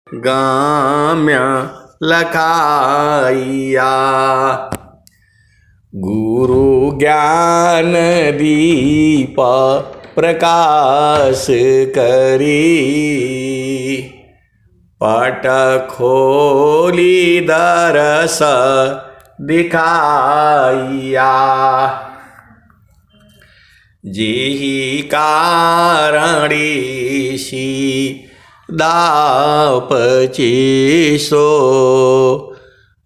गाम्य लखाइया। गुरु ज्ञान दीप प्रकाश करी, पट खोली दरस दिखाइया। जेहि कारणीसी दापचीसो,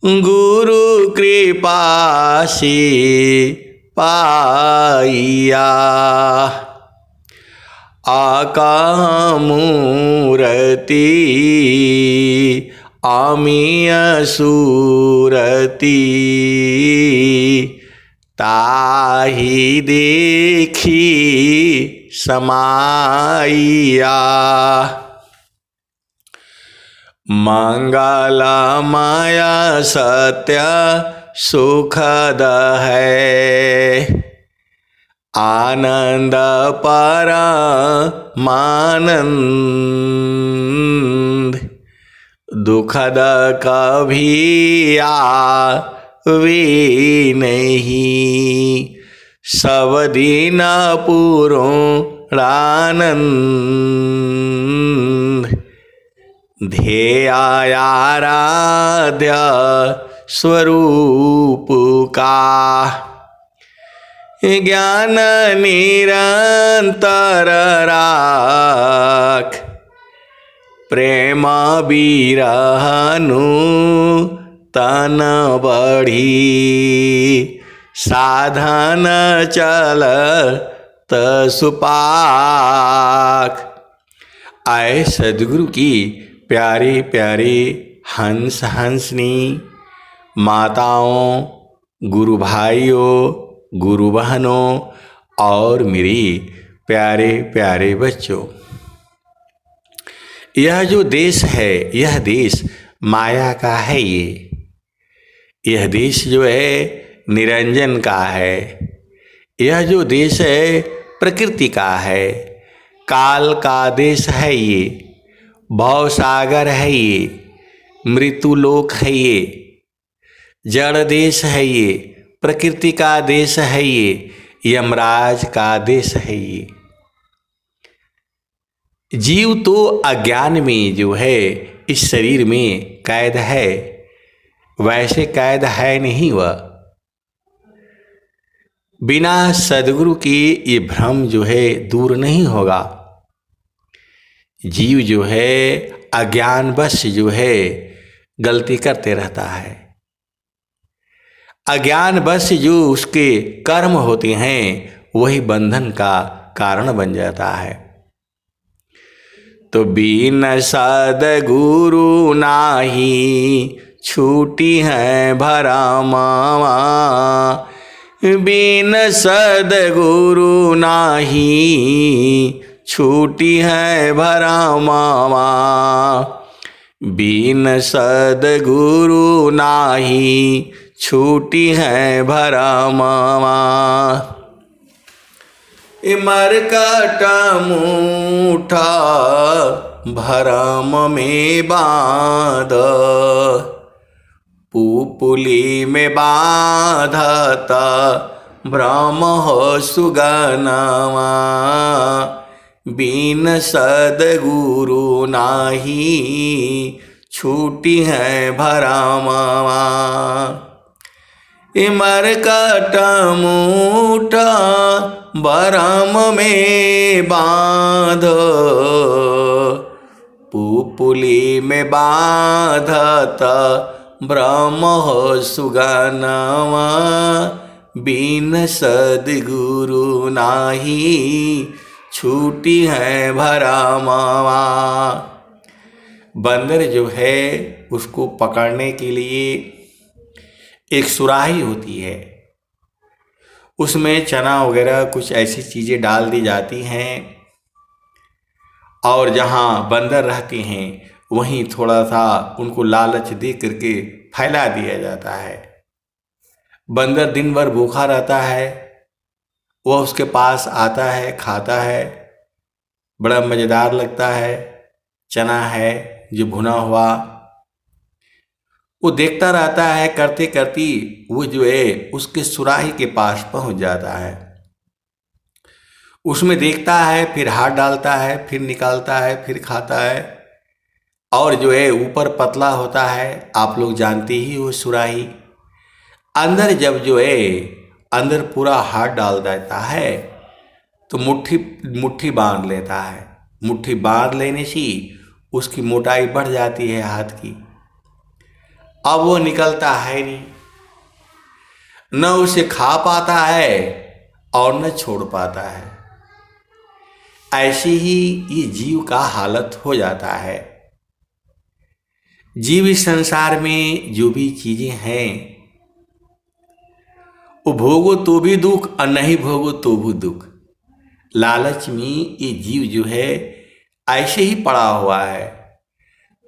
गुरु कृपा से पाइया। आकामूरति आमिय सूरति, ताहि देखी समाइया। मंगलमय सत्य सुखद है, आनंद परमानंद। दुखद कभी आवे नहीं, सब दिन पूर्णानंद। ध्येयाराध्य स्वरूप का, ज्ञान निरंतर राख। प्रेम बिरहनु तन बढ़ी, साधन चलत सुपाक। आए सद्गुरु की प्यारे प्यारे हंस हंसनी माताओं, गुरु भाइयों, गुरु बहनों और मेरे प्यारे प्यारे बच्चों, यह जो देश है, यह देश माया का है। यह देश जो है निरंजन का है। यह जो देश है प्रकृति का है, काल का देश है। ये भव सागर है, ये मृत्युलोक है, ये जड़ देश है, ये प्रकृति का देश है, ये यमराज का देश है। ये जीव तो अज्ञान में जो है इस शरीर में कैद है, वैसे कैद है नहीं। वह बिना सद्गुरु की ये भ्रम जो है दूर नहीं होगा। जीव जो है अज्ञानवश जो है गलती करते रहता है। अज्ञानवश जो उसके कर्म होते हैं वही बंधन का कारण बन जाता है। तो बिन सद्गुरु नाही छूटी है भरमावा, बिन सद्गुरु नाही छूटी है भरमावा। बिन सद्गुरु नाही छूटी है भरमावा। मरकट मुठा भरम में बाँध, पुपुली में बाधत भ्रम हो सुगनवा। बिन सद्गुरु नाही छूटी है भरमवा। मरकट मुठा भरम में बाँध, पुपुली में बाधत भ्रम हो सुगनवा। बिन सद्गुरु नाही छूटी है भरमवा। बंदर जो है उसको पकड़ने के लिए एक सुराही होती है, उसमें चना वगैरह कुछ ऐसी चीज़ें डाल दी जाती हैं और जहाँ बंदर रहते हैं वहीं थोड़ा सा उनको लालच दे करके फैला दिया जाता है। बंदर दिन भर भूखा रहता है, वह उसके पास आता है, खाता है, बड़ा मज़ेदार लगता है। चना है, जो भुना हुआ, वो देखता रहता है। करते करते वो जो है उसके सुराही के पास पहुंच जाता है। उसमें देखता है, फिर हाथ डालता है, फिर निकालता है, फिर खाता है। और जो है ऊपर पतला होता है, आप लोग जानते ही हो सुराही। अंदर जब जो है अंदर पूरा हाथ डाल देता है तो मुट्ठी मुट्ठी बांध लेता है। मुट्ठी बांध लेने से उसकी मोटाई बढ़ जाती है हाथ की। अब वो निकलता है नहीं, न उसे खा पाता है और न छोड़ पाता है। ऐसे ही ये जीव का हालत हो जाता है। जीव इस संसार में जो भी चीजें हैं वो भोगो तो भी दुख और नहीं भोगो तो भी दुख। लालच में ये जीव जो है ऐसे ही पड़ा हुआ है।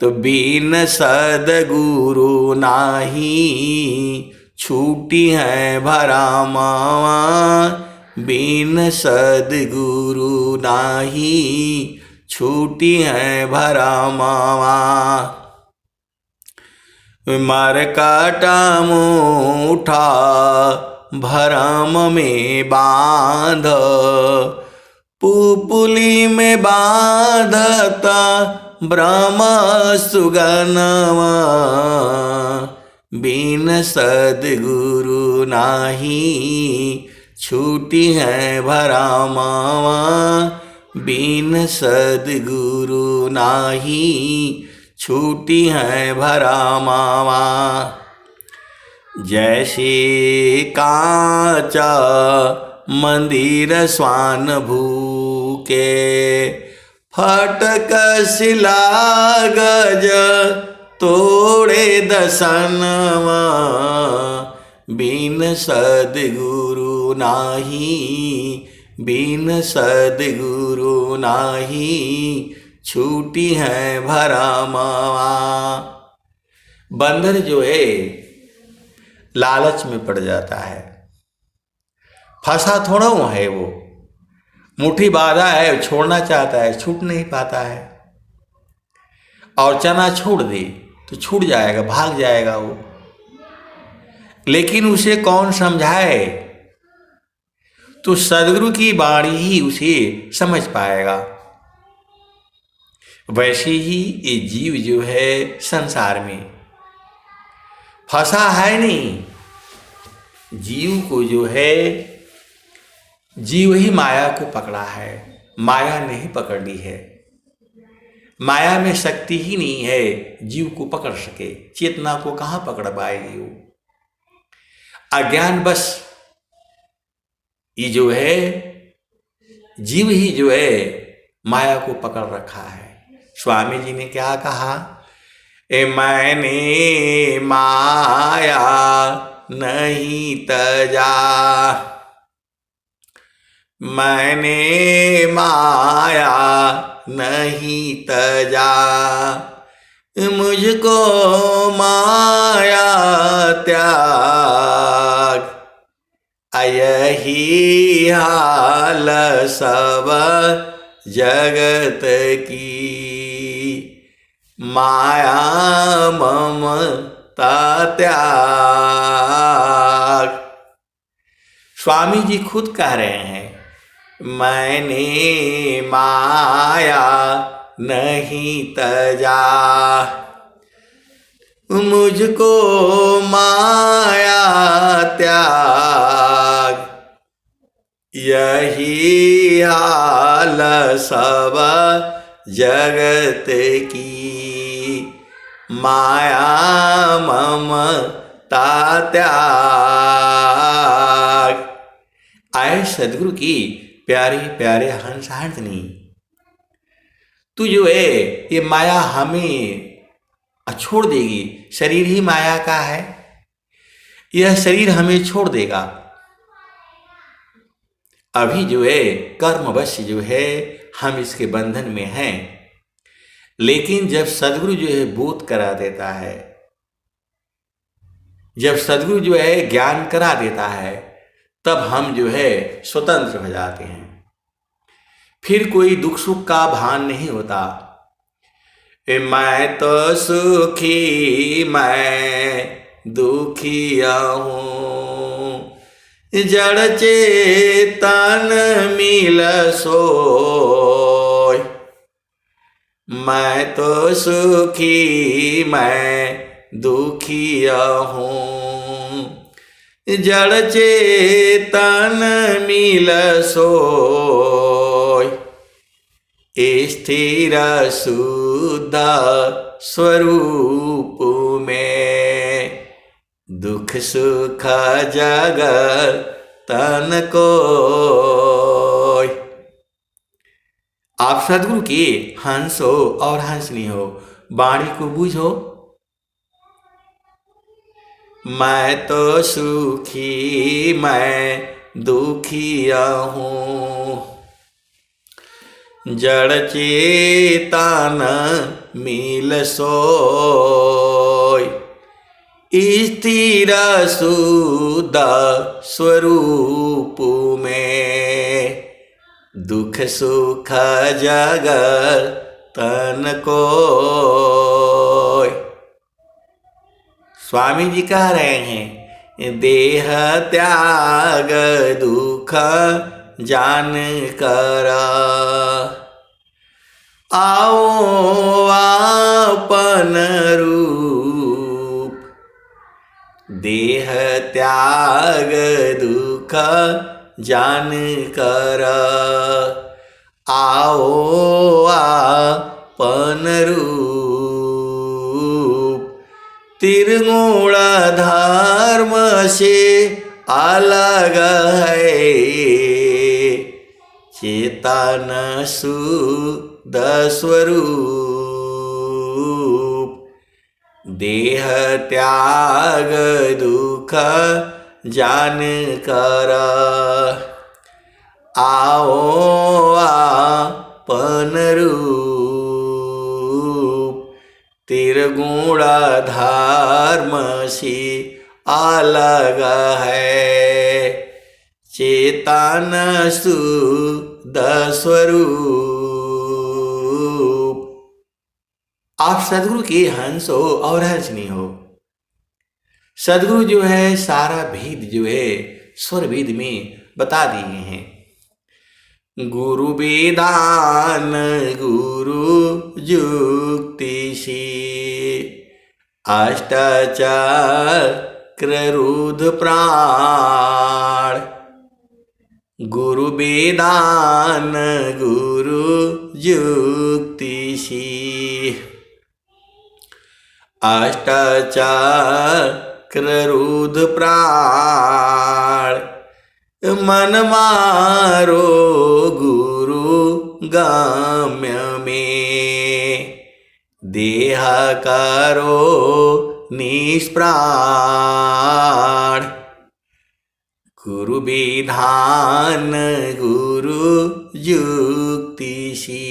तो बिन सदगुरु नाही छूटी है भरामावा, बिन सदगुरु नाही छूटी है भरामावा। मरकटा मुठा भरम में बांध, पुपुली में बांधता ब्रह्म सुगनवा, बिन सदगुरु नाही छूटी है भरामावा, बिन सदगुरु नाही छूटी है भरामावा। जैसे कांचा मंदिर स्वान भूके, फटक सिला गज तोड़े दसनवा, बिन सदगुरु नाही, बिन सदगुरु नाही छूटी है भरामावा। बंदर जो है लालच में पड़ जाता है। फंसा थोड़ा हुआ है, वो मुट्ठी बांधा है, छोड़ना चाहता है, छूट नहीं पाता है। और चना छोड़ दे तो छूट जाएगा, भाग जाएगा वो। लेकिन उसे कौन समझाए? तो सदगुरु की वाणी ही उसे समझ पाएगा। वैसे ही ये जीव जो है संसार में फंसा है नहीं। जीव को जो है, जीव ही माया को पकड़ा है, माया नहीं पकड़ी है। माया में शक्ति ही नहीं है जीव को पकड़ सके। चेतना को कहाँ पकड़ पाएगी वो? अज्ञान बस ये जो है जीव ही जो है माया को पकड़ रखा है। स्वामी जी ने क्या कहा? मैंने माया नहीं तजा, मैंने माया नहीं तजा, मुझको माया त्याग। यही हाल सब जगत की, माया ममता त्याग। स्वामी जी खुद कह रहे हैं, मैंने माया नहीं तजा, मुझको माया त्याग। यही हाल सब जगत की, माया ममता त्याग। आए सदगुरु की प्यारे प्यारे हंस हंसनी, तू जो है ये माया हमें छोड़ देगी। शरीर ही माया का है, यह शरीर हमें छोड़ देगा। अभी जो है कर्मवश जो है हम इसके बंधन में हैं। लेकिन जब सदगुरु जो है बोध करा देता है, जब सदगुरु जो है ज्ञान करा देता है, तब हम जो है स्वतंत्र हो जाते हैं। फिर कोई दुख सुख का भान नहीं होता। मैं तो सुखी मैं दुखिया हूँ, जड़ चेतन मिल सोय। मैं तो सुखी मैं दुखिया हूँ, जड़ चेतन मिल सोय। स्थिर शुद्ध स्वरूप में दुख सुख जगत तन को। आप सदगुरु की हंस हो और हंसनी हो, वाणी को बूझो। मैं तो सुखी मैं दुखिया हूँ, जड़ चेतन मिल सोय। स्थिर शुद्ध स्वरूप में दुख सुख जगत तन को। स्वामी जी कह रहे हैं, देह त्याग दुख जान कर आओ आपन रूप। देह त्याग दुख जान कर आओ आपन रूप। त्रिगुण धर्म से अलग है चेतन शुद्ध स्वरूप। देह त्याग दुख जान कर आओ आपन रूप। त्रिगुण धर्म से अलग है चेतन शुद्ध स्वरूप। आप सदगुरु के हंस हो और हंसनी हो। सदगुरु जो है सारा भेद जो है स्वर वेद में बता दिए हैं। गुरु वेदान गुरु जुक्ति से अष्टचक्र रुद्र प्राण। गुरु वेदान गुरु जुक्ति से अष्टचक्र रुद्र प्राण। मन मारो गुरु गम्य में देह करो निष्प्राण। गुरु विधान गुरु युक्ति से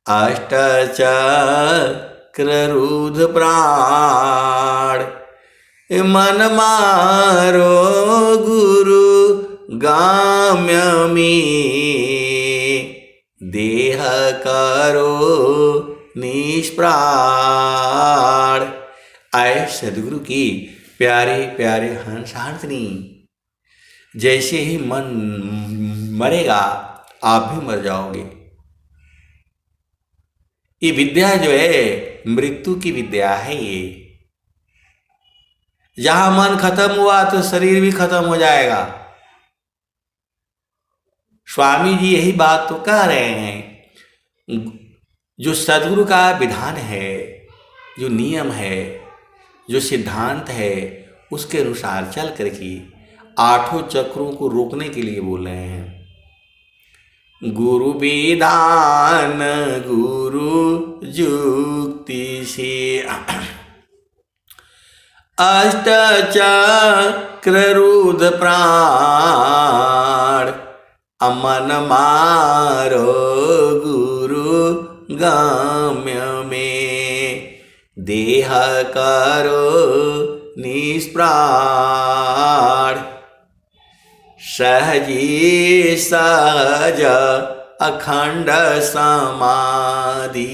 अष्टचक्र रुद्र प्राण। मन मारो गुरु गाम्य में देह करो निष्प्राण। आए सदगुरु की प्यारे प्यारे हंस हंसनी। जैसे ही मन मरेगा आप भी मर जाओगे। ये विद्या जो है मृत्यु की विद्या है। ये जहां मन खत्म हुआ तो शरीर भी खत्म हो जाएगा। स्वामी जी यही बात तो कह रहे हैं। जो सदगुरु का विधान है, जो नियम है, जो सिद्धांत है, उसके अनुसार चल करके आठों चक्रों को रोकने के लिए बोल रहे हैं। गुरु विधान गुरु युक्ति से अष्टचक्र रुद्र प्राण। अमन मारो गुरु गम्य में देह करो निष्प्राण। सहजी सहज अखंड समाधि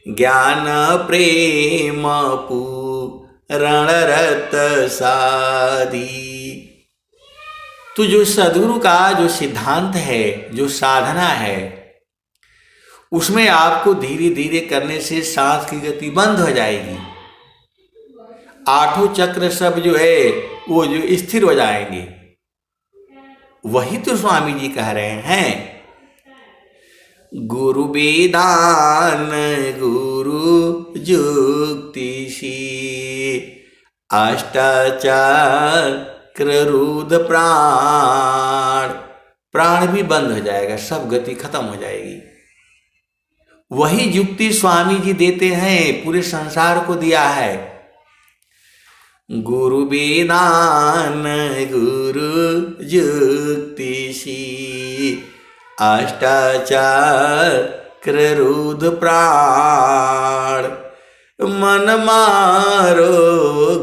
ज्ञान प्रेम पूरण रत साधी। तो जो सद्गुरु का जो सिद्धांत है, जो साधना है, उसमें आपको धीरे धीरे करने से सांस की गति बंद हो जाएगी। आठों चक्र सब जो है वो जो स्थिर हो जाएंगे। वही तो स्वामी जी कह रहे हैं, गुरु वेदान गुरु जुक्तिशी अष्टाचक्र रुद्र प्राण। प्राण भी बंद हो जाएगा, सब गति खत्म हो जाएगी। वही युक्ति स्वामी जी देते हैं, पूरे संसार को दिया है। गुरु वेदान गुरु जुक्तिशी अष्टाचक्र रुद्र प्राण। मन मारो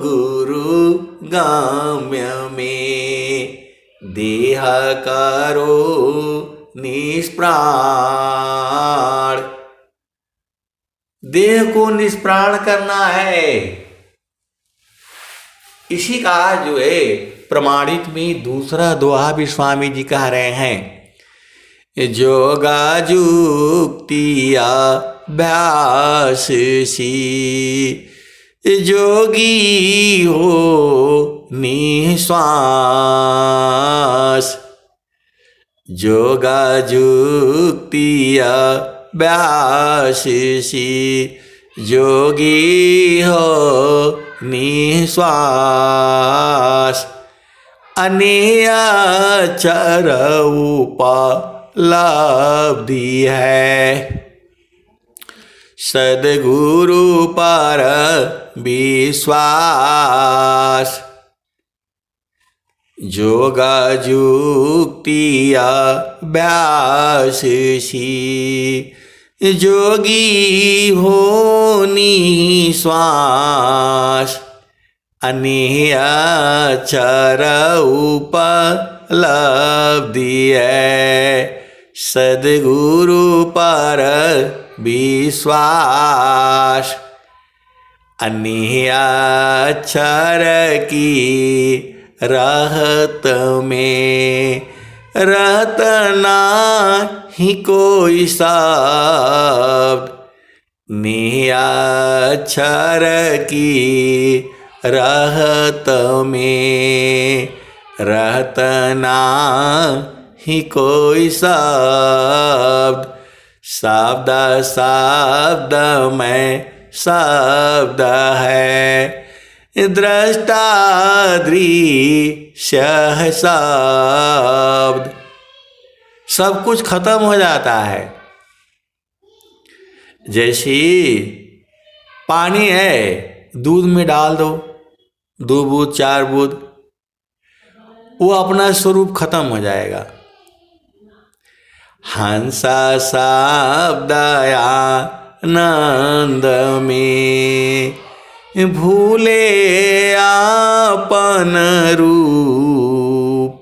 गुरु गम्य में देह करो निष्प्राण। देह को निष्प्राण करना है। इसी का जो है प्रमाणित में दूसरा दोहा भी स्वामी जी कह रहे हैं, जोगा जुक्तिया अभ्यास सी जोगी हो निश्वास। जोगा जुक्तिया अभ्यास सी जोगी हो निश्वास। अनेचर उपलब्धि है सद्गुरु पर विश्वास। जोगा जुक्तिया अभ्यास सी जोगी हो निश्वास। अनेचर उपलब्धि है सद्गुरु पर विश्वास। अनेचर की रहत में रहत नाही कोई शब्द। निअक्षर की रहत में रहत नाही कोई शब्द। शब्द शब्द में शब्द है दृष्टा दृश्य है शब्द। सब कुछ खत्म हो जाता है। जैसे पानी है, दूध में डाल दो 2 बूंद 4 बूंद, वो अपना स्वरूप खत्म हो जाएगा। हंस शब्द आनंद में भूले आपन रूप।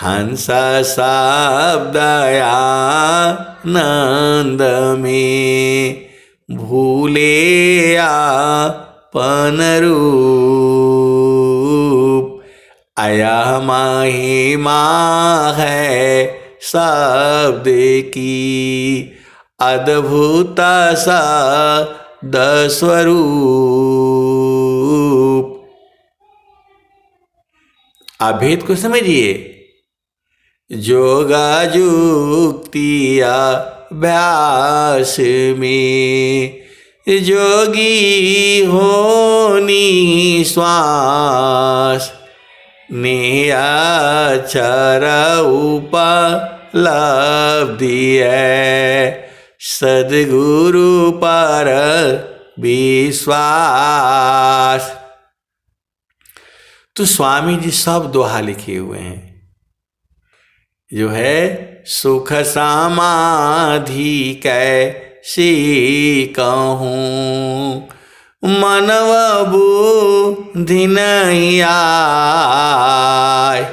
हंस शब्द आनंद में भूले आपन रूप। आया महिमा है शब्द की अद्भुत शब्द स्वरूप। अभेद को समझिए। जोगा जुक्तिया अभ्यास में जोगी हो निश्वास। निअक्षर उपलब्धि है सद्गुरु पर विश्वास। तो स्वामी जी सब दोहा लिखे हुए हैं, जो है सुख समाधि कैसी कहूँ मनव बुद्धि नहीं आए।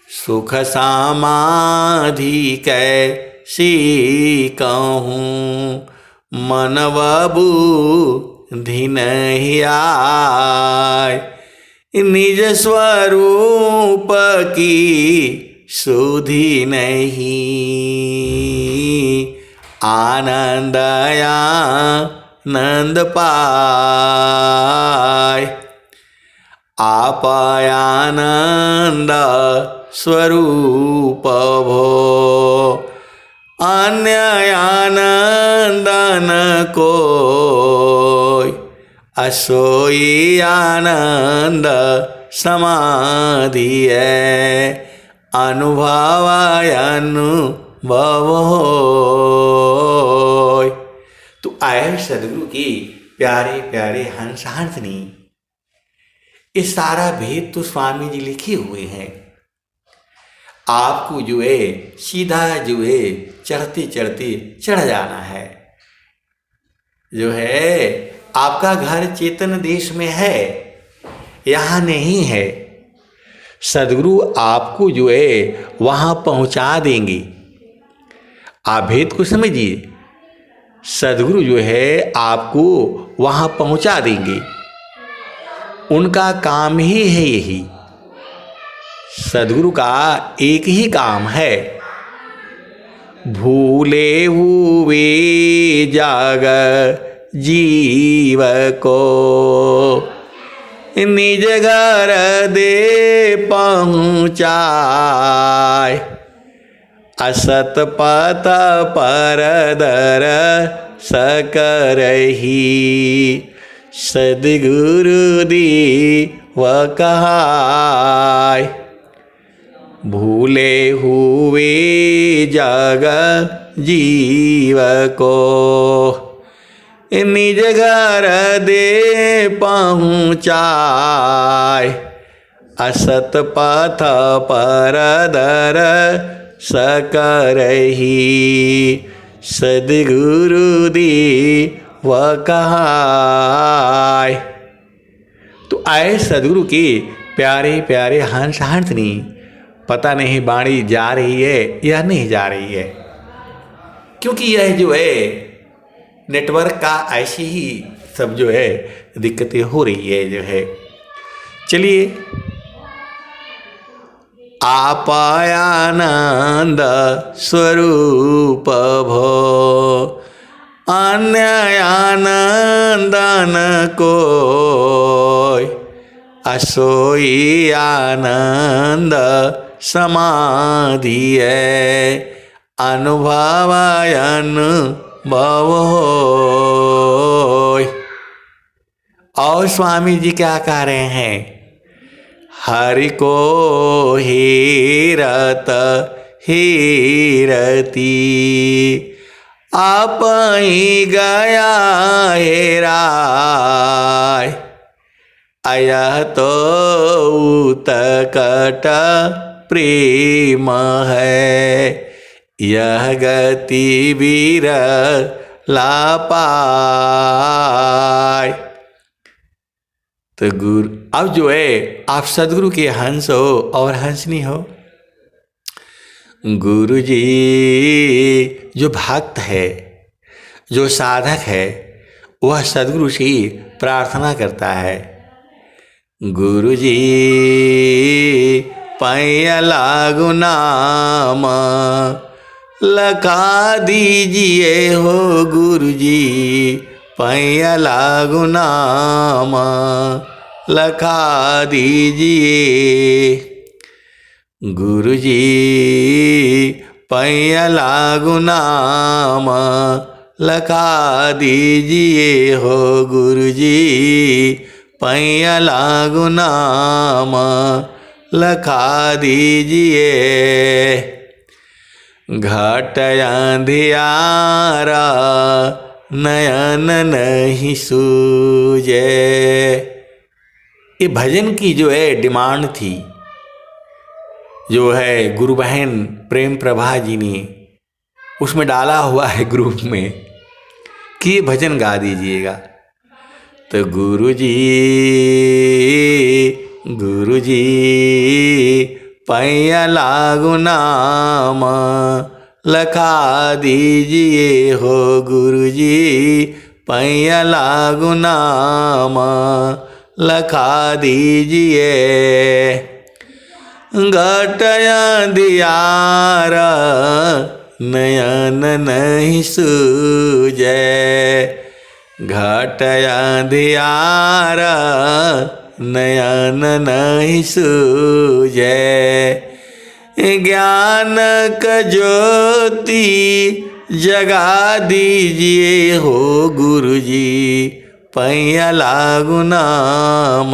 सुख समाधि कैसी कहूँ मन बुद्धि नहीं आए, निज स्वरूप की सुधि नहीं, आनंद आनंद पाए, आप आनंद स्वरूप भो, अन्य आनंद न कोई, असोई आनंद समाधि है, अनुभव अनुभव होय। तो आए सदगुरु की प्यारे प्यारे हंस हंसनी, ये सारा भेद तो स्वामी जी लिखे हुए हैं। आपको जो है सीधा जो है चढ़ते चढ़ते चढ़ जाना है। जो है आपका घर चेतन देश में है, यहाँ नहीं है। सदगुरु आपको जो है वहाँ पहुँचा देंगे। आप भेद को समझिए, सदगुरु जो है आपको वहाँ पहुँचा देंगे। उनका काम ही है यही। सदगुरु का एक ही काम है, भूले हुए जाग जीव को निज घर दे पहुँचाए, असत पथ पर दर सकरही, सदगुरु दी व कहाय। भूले हुए जग जीव को निज घर दे पहुँचाए, असत पथ पर दर सकरही, सदगुरु दी व कहाय। तो आए सदगुरु के प्यारे प्यारे हंस हंसनी, पता नहीं वाणी जा रही है या नहीं जा रही है, क्योंकि यह जो है नेटवर्क का ऐसी ही सब जो है दिक्कतें हो रही है जो है। चलिए, आप आनंद स्वरूप भो, अन्य आनंद न कोई, असोई आनंद समाधि है, अनुभव अनुभव होय। और स्वामी जी क्या कह रहे हैं? हरि को हीरत हीरती, आप ही गया हेराय, अयह तो उत्कट प्रेम है, यह गति विरला पाय। तो गुरु अब जो है आप सदगुरु के हंस हो और हंसनी हो। गुरु जी जो भक्त है, जो साधक है, वह सदगुरु से प्रार्थना करता है, गुरु जी पैया लागु नाम लखा दीजिए हो, गुरु जी पैया लागु नाम लखा दीजिए, गुरु जी पैया लागु नाम लखा दीजिए हो, गुरु जी पैया लागु नाम लखा दीजिए। घट अंधियारा नयन नहीं सूझे, ये भजन की जो है डिमांड थी, जो है गुरु बहन प्रेम प्रभा जी ने उसमें डाला हुआ है ग्रुप में कि ये भजन गा दीजिएगा। तो गुरु जी पैया लागु नाम लखा दीजिए हो गुरुजी पैया लागू नाम लखा दीजिए। घटया दियार नयन नहीं सूझे, घटया दियार नयन नहीं सूझे। ज्ञान का ज्योति जगा दीजिए हो गुरुजी पैया लागू नाम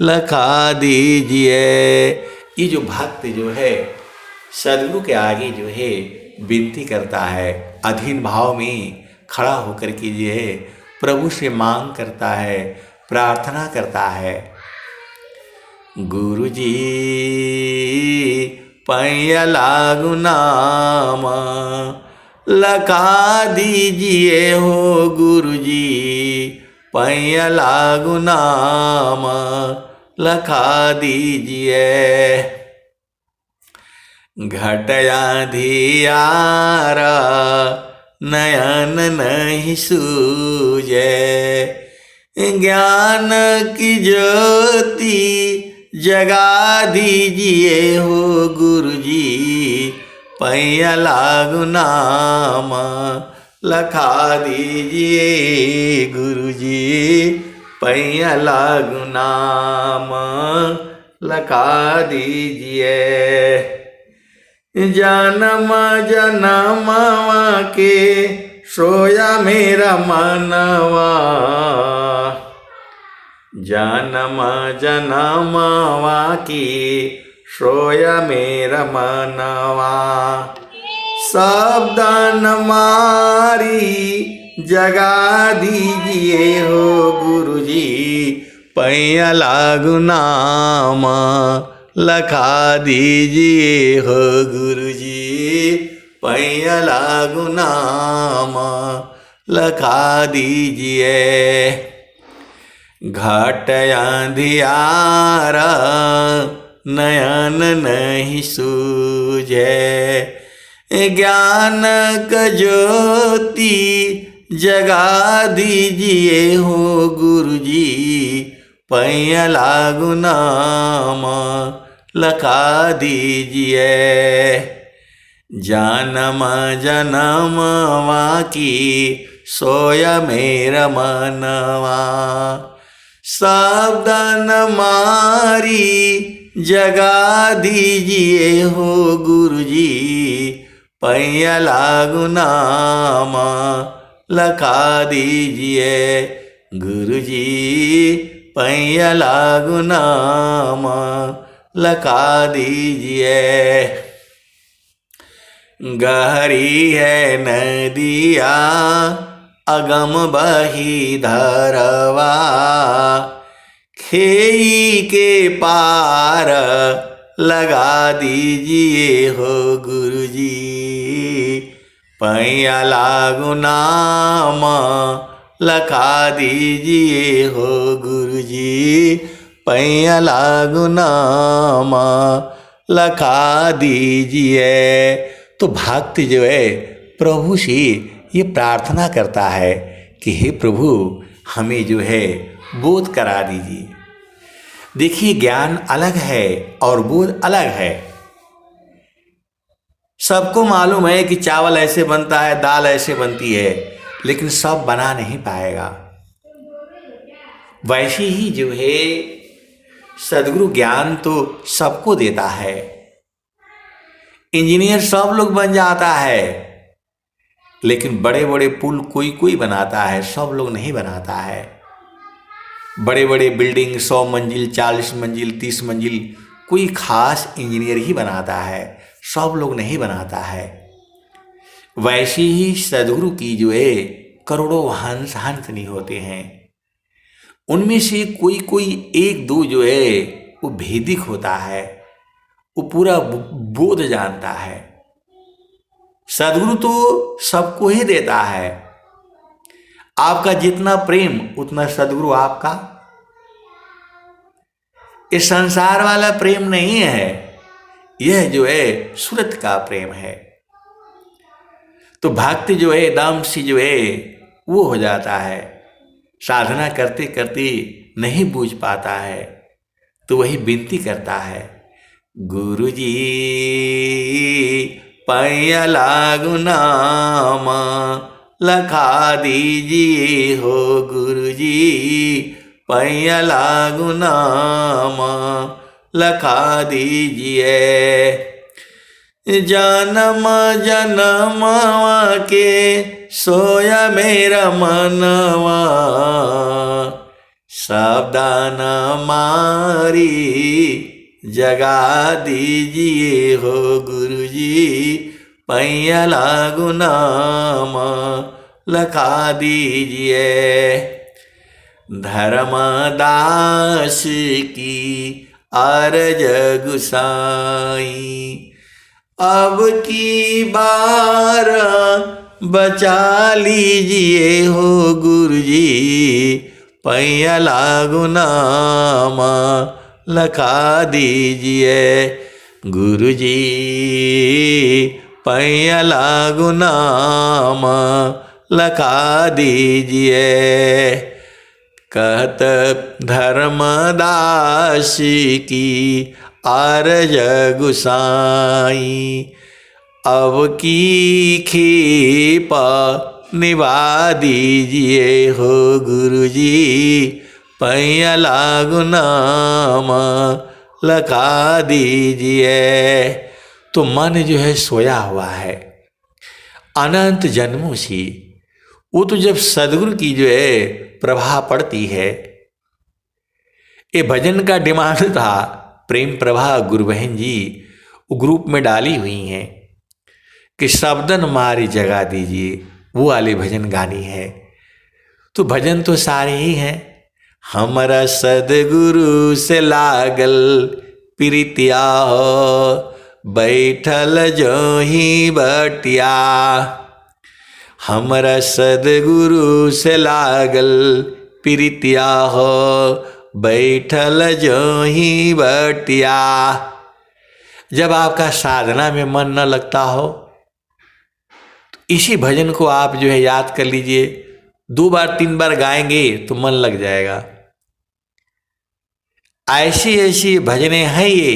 लखा दीजिए। ये जो भक्त जो है सदगुरु के आगे जो है विनती करता है, अधीन भाव में खड़ा होकर के जो है प्रभु से मांग करता है, प्रार्थना करता है। गुरुजी पैया लागू नाम लखा दीजिए हो गुरुजी पैया लागू नाम लखा दीजिए। घटया धियार नयन नहीं सूझे, ज्ञान की ज्योति जगा दीजिए हो गुरुजी पैया लागू नाम लखा दीजिए। गुरुजी पैया लागू नाम लखा दीजिए। जन्म जन्मवा के सोया मेरा मनवा, जन्म जन्मवा की सोया मेरा मनवा। सब दान मारी जगा दीजिए हो गुरुजी पैया लागू नाम लखा दीजिए हो गुरुजी पैया लागू नाम लखा दीजिए। घटया धियार नयन नहीं सूझे, ज्ञान का ज्योति जगा दीजिए हो गुरुजी पैया लागू नाम लखा दीजिए। जन्म जन्मवा की सोया मेरा मनवा, सावधान मारी जगा दीजिए हो गुरुजी पैया लागू नाम लखा दीजिए। गुरुजी पैया लागू नाम लखा दीजिए। गहरी है नदिया अगम बही धरवा, खेई के पार लगा दीजिए हो गुरुजी पैया लागू नाम लखा दीजिए हो गुरुजी पैया लागू नाम लखा दीजिए। तो भक्त जो है प्रभु से ये प्रार्थना करता है कि हे प्रभु हमें जो है बोध करा दीजिए। देखिए ज्ञान अलग है और बोध अलग है। सबको मालूम है कि चावल ऐसे बनता है, दाल ऐसे बनती है, लेकिन सब बना नहीं पाएगा। वैसे ही जो है सदगुरु ज्ञान तो सबको देता है। इंजीनियर सब लोग बन जाता है, लेकिन बड़े बड़े पुल कोई कोई बनाता है, सब लोग नहीं बनाता है। बड़े बड़े बिल्डिंग 100 मंजिल 40 मंजिल 30 मंजिल कोई खास इंजीनियर ही बनाता है, सब लोग नहीं बनाता है। वैसे ही सदगुरु की जो है करोड़ों हंस नहीं होते हैं, उनमें से कोई कोई एक दो जो है वो भेदिक होता है, वो पूरा बोध जानता है। सदगुरु तो सबको ही देता है। आपका जितना प्रेम उतना सदगुरु आपका। ये संसार वाला प्रेम नहीं है, यह जो है सूरत का प्रेम है। तो भक्ति जो है एकदम सी जो है वो हो जाता है। साधना करते करते नहीं बूझ पाता है तो वही विनती करता है, गुरुजी पैया लागु नाम लखा दीजिए हो, गुरुजी पैया लागु नाम लखा दीजिए। जन्म जन्मवा के सोया मेरा मनवा, सावधान मारी जगा दीजिए हो, गुरुजी पैया लागु नाम लखा दीजिए। धर्मदास की अर्ज गुसाई, अब की बार बचा लीजिए हो, गुरुजी पैया लागु नाम लखा दीजिए। गुरुजी पैया लागु नाम लखा दीजिए। कहत धर्मदास की अर्ज गुसाई, अब की खेपा निभा दीजिए हो, गुरुजी पैया लागु नाम लखा दीजिए। तो मन जो है सोया हुआ है अनंत जन्मों से, वो तो जब सदगुरु की जो है प्रभा पड़ती है। ये भजन का डिमांड था, प्रेम प्रभा गुरु बहन जी ग्रुप में डाली हुई हैं कि शब्दन मारी जगा दीजिए, वो वाले भजन गानी है। तो भजन तो सारे ही हैं, हमारा सदगुरु से लागल प्रीतिया हो, बैठल जो ही बटिया। हमारा सदगुरु से लागल प्रीतिया हो, बैठल जो ही बटिया। जब आपका साधना में मन न लगता हो तो इसी भजन को आप जो है याद कर लीजिए, 2 बार 3 बार गाएंगे तो मन लग जाएगा। ऐसी ऐसी भजने हैं ये,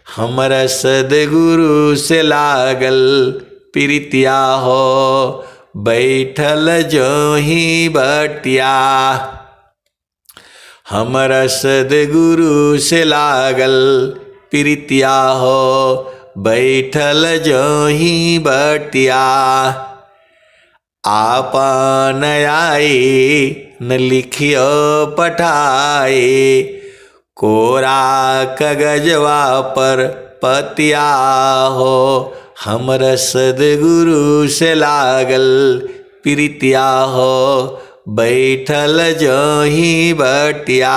हमारा सदगुरु से लागल प्रीतिया हो, बैठल जो ही बटिया। हमारा सदगुरु से लागल प्रीतिया हो, बैठल जो ही बटिया। आपन आए न लिखियो पठाए, कोरा कागजवा पर पतिया हो। हमर सदगुरु से लागल प्रीतिया हो, बैठल जो ही बटिया।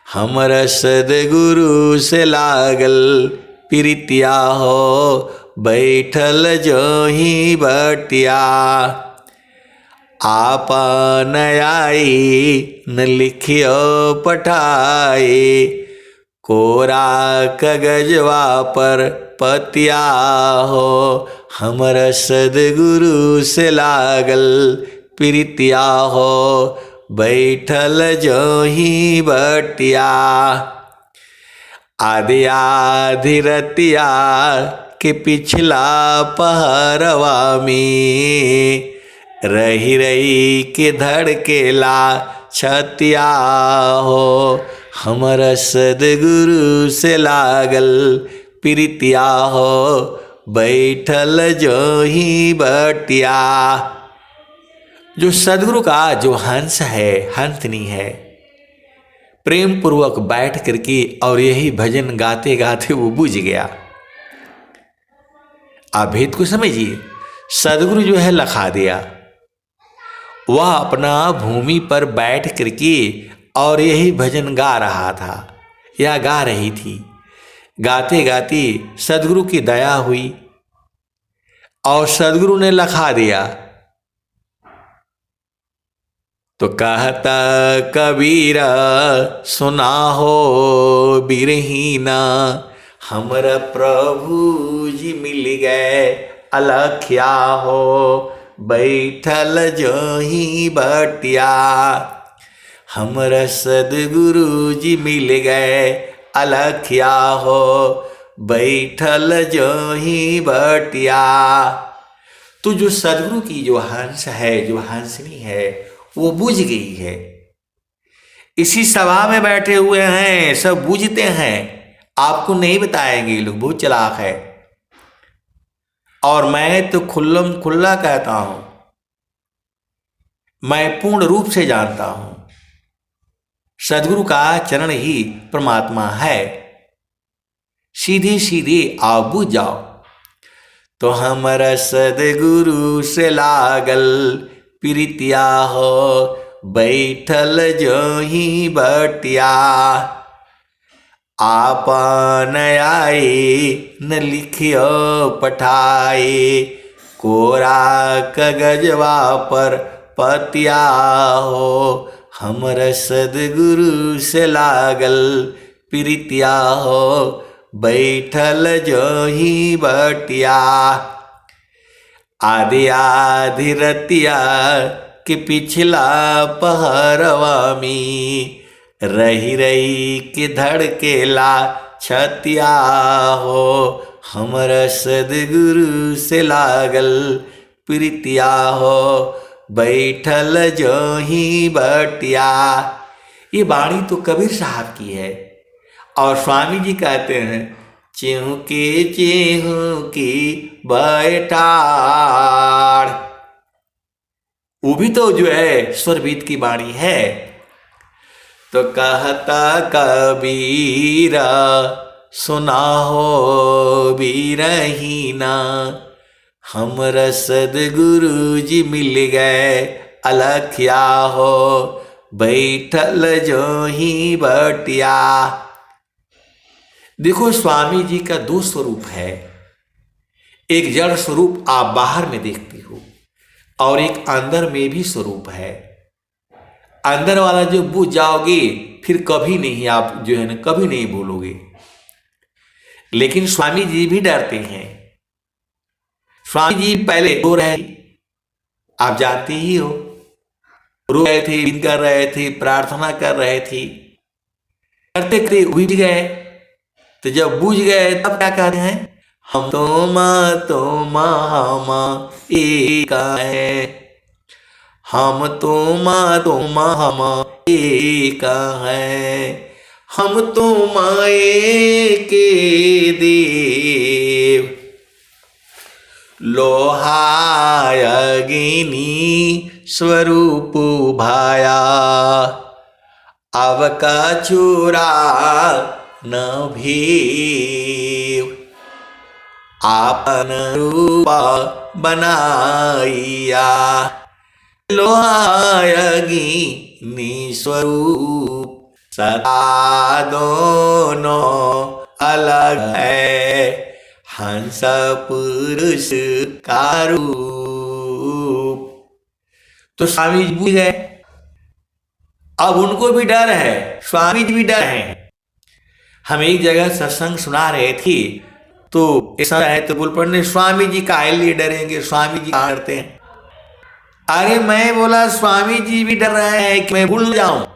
हमर सदगुरु से लागल प्रीतिया हो, बैठल जो ही बटिया। आपन आई न लिखियो पठाए, कोरा कागजवा पर पतिया हो। हमर सदगुरु से लागल प्रीतिया हो, बैठल जो ही बटिया। आदि आधी रतिया के पिछला पहरवा में, रही रही के धड़केला छतिया हो। हमर सदगुरु से लागल प्रीतिया हो, बैठल जो ही बटिया। जो सदगुरु का जो हंस है, हंसनी है, प्रेम पूर्वक बैठ करके और यही भजन गाते गाते वो बुझ गया। आप भेद को समझिए, सदगुरु जो है लखा दिया, वह अपना भूमि पर बैठ करके और यही भजन गा रहा था या गा रही थी। गाते गाते सदगुरु की दया हुई और सदगुरु ने लखा दिया। तो कहता कबीरा सुना हो बिरहीना, हमरा प्रभु जी मिल गए अलख्या हो बैठल जोही बटिया। हमरा सदगुरु जी मिल गए अलख्या हो बैठल जोही बटिया। तो जो सदगुरु की जो हंस है, जो हंसनी है, वो बुझ गई है। इसी सभा में बैठे हुए हैं, सब बूझते हैं, आपको नहीं बताएंगे, ये लोग बहुत चालाक है। और मैं तो खुल्लम खुल्ला कहता हूं, मैं पूर्ण रूप से जानता हूं सदगुरु का चरण ही परमात्मा है। सीधे सीधे आओ बुझ जाओ। तो हमरा सदगुरु से लागल प्रीतिया हो बैठल जोही बटिया। आपन आए न लिखियो पठाए कोरा कागजवा पर पतिया हो। हमरा सदगुरु से लागल प्रीतिया हो बैठल जोही बटिया। आधी आधी रतिया के पिछला पहरवा में रही रही के धड़केला छतिया हो। हमरा सदगुरु से लागल प्रीतिया हो बैठल जोही बटिया। ये वाणी तो कबीर साहब की है। और स्वामी जी कहते हैं चेहू की बैठाड़। वो भी तो जो है स्वरबीत की वाणी है। तो कहता कबीरा सुना हो बीरहीना। हमरा सदगुरु जी मिल गए अलख्या हो बैठल जोही बटिया। देखो स्वामी जी का दो स्वरूप है। एक जड़ स्वरूप आप बाहर में देखते हो और एक अंदर में भी स्वरूप है। अंदर वाला जो बुझ जाओगे फिर कभी नहीं, आप जो है ना कभी नहीं भूलोगे। लेकिन स्वामी जी भी डरते हैं। स्वामी जी पहले रो रहे, आप जानते ही हो, रो रहे थे, दिन कर रहे थे, प्रार्थना कर रहे थे, करते करते बुझ गए। तो जब बुझ गए तब क्या कहते हैं, हम तो एक है। हम तो हम एक है। हम तो माए के देव लोहाय अग्नि स्वरूप भाया। अब का चूरा न भीव आपन रूपा बनाइया। लोहाय अग्नि स्वरूप सदा दोनों अलग है। हंस पुरुष का रूप। तो स्वामी जी बुझ गए। अब उनको भी डर है, स्वामी जी भी डर हैं। हम एक जगह सत्संग सुना रहे थे, तो ऐसा है तो बोल पड़ने स्वामी जी काहे लिए डरेंगे, स्वामी जी कहाँ डरते हैं। अरे मैं बोला स्वामी जी भी डर रहे हैं कि मैं भूल जाऊं।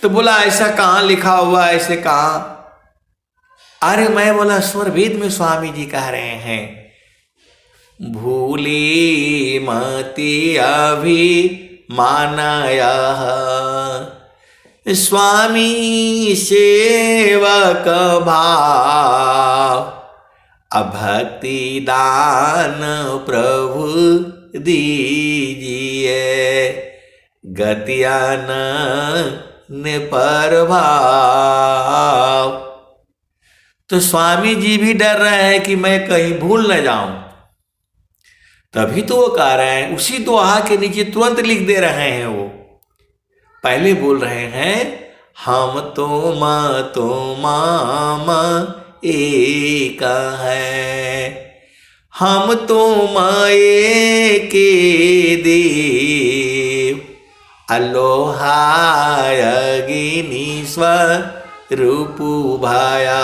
तो बोला ऐसा कहाँ लिखा हुआ, ऐसे कहाँ। अरे मैं बोला स्वर वेद में स्वामी जी कह रहे हैं, भूले मति अभी मानाया स्वामी सेवक भाव। अभक्ति दान प्रभु दीजिए गतियान पर भाव। तो स्वामी जी भी डर रहे हैं कि मैं कहीं भूल न जाऊं। तभी तो वो कह रहे हैं, उसी दोहा के नीचे तुरंत लिख दे रहे हैं। वो पहले बोल रहे हैं हम तो माम एक है। हम तो माए के देव अलोहाय अग्नि स्वरूप भाया।